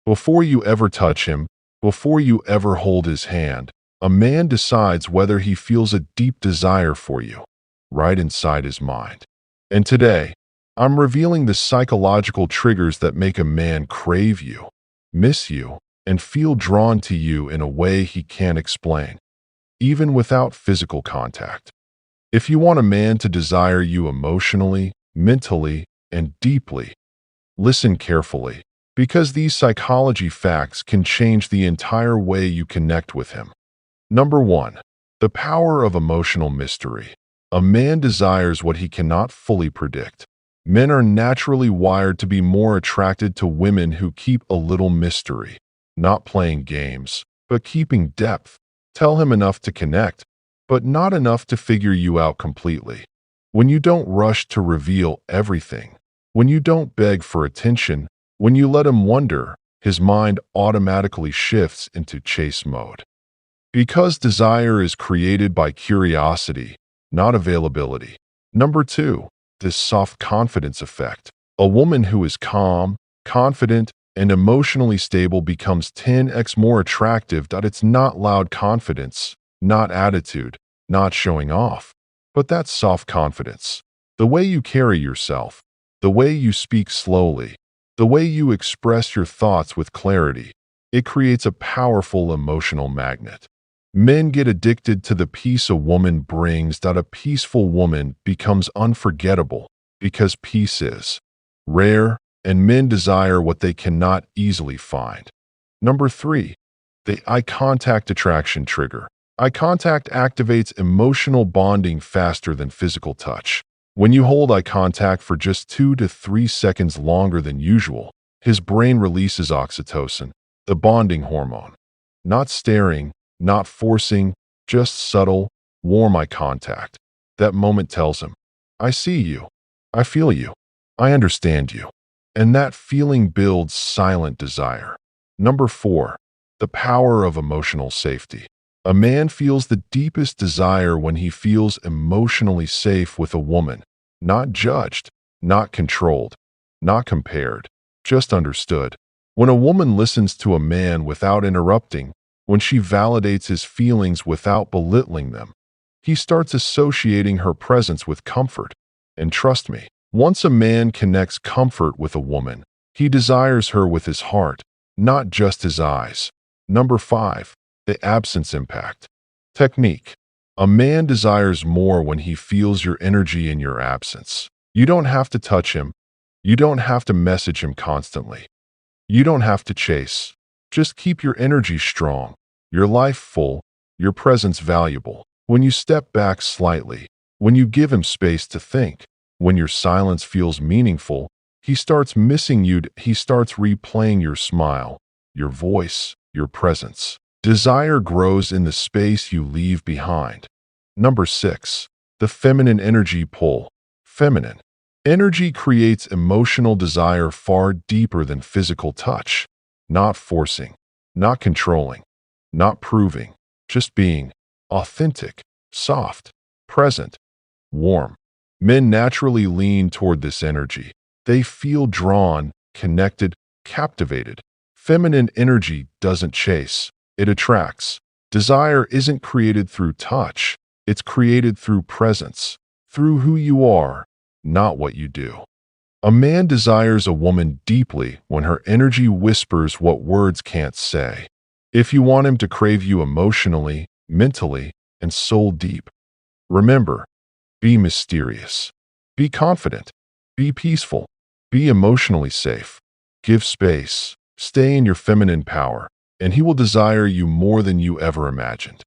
Before you ever touch him, before you ever hold his hand, a man decides whether he feels a deep desire for you, right inside his mind. And today, I'm revealing the psychological triggers that make a man crave you, miss you, and feel drawn to you in a way he can't explain, even without physical contact. If you want a man to desire you emotionally, mentally, and deeply, listen carefully, because these psychology facts can change the entire way you connect with him. Number 1. The power of emotional mystery. A man desires what he cannot fully predict. Men are naturally wired to be more attracted to women who keep a little mystery, not playing games, but keeping depth. Tell him enough to connect, but not enough to figure you out completely. When you don't rush to reveal everything, when you don't beg for attention, when you let him wonder, his mind automatically shifts into chase mode. Because desire is created by curiosity, not availability. Number 2, this soft confidence effect. A woman who is calm, confident, and emotionally stable becomes 10x more attractive. It's not loud confidence, not attitude, not showing off, but that soft confidence. The way you carry yourself, the way you speak slowly, the way you express your thoughts with clarity, it creates a powerful emotional magnet. Men get addicted to the peace a woman brings. A peaceful woman becomes unforgettable because peace is rare, and men desire what they cannot easily find. Number 3, the eye contact attraction trigger. Eye contact activates emotional bonding faster than physical touch. When you hold eye contact for just 2 to 3 seconds longer than usual, his brain releases oxytocin, the bonding hormone. Not staring, not forcing, just subtle, warm eye contact. That moment tells him, I see you, I feel you, I understand you. And that feeling builds silent desire. Number 4, the power of emotional safety. A man feels the deepest desire when he feels emotionally safe with a woman, not judged, not controlled, not compared, just understood. When a woman listens to a man without interrupting, when she validates his feelings without belittling them, he starts associating her presence with comfort. And trust me, once a man connects comfort with a woman, he desires her with his heart, not just his eyes. Number 5, the absence impact. Technique. A man desires more when he feels your energy in your absence. You don't have to touch him. You don't have to message him constantly. You don't have to chase. Just keep your energy strong, your life full, your presence valuable. When you step back slightly, when you give him space to think, when your silence feels meaningful, he starts missing you. He starts replaying your smile, your voice, your presence. Desire grows in the space you leave behind. Number 6, the feminine energy pull. Feminine energy creates emotional desire far deeper than physical touch. Not forcing, not controlling, not proving, just being authentic, soft, present, warm. Men naturally lean toward this energy. They feel drawn, connected, captivated. Feminine energy doesn't chase, it attracts. Desire isn't created through touch, it's created through presence, through who you are, not what you do. A man desires a woman deeply when her energy whispers what words can't say. If you want him to crave you emotionally, mentally, and soul deep, remember, be mysterious. Be confident. Be peaceful. Be emotionally safe. Give space. Stay in your feminine power, and he will desire you more than you ever imagined.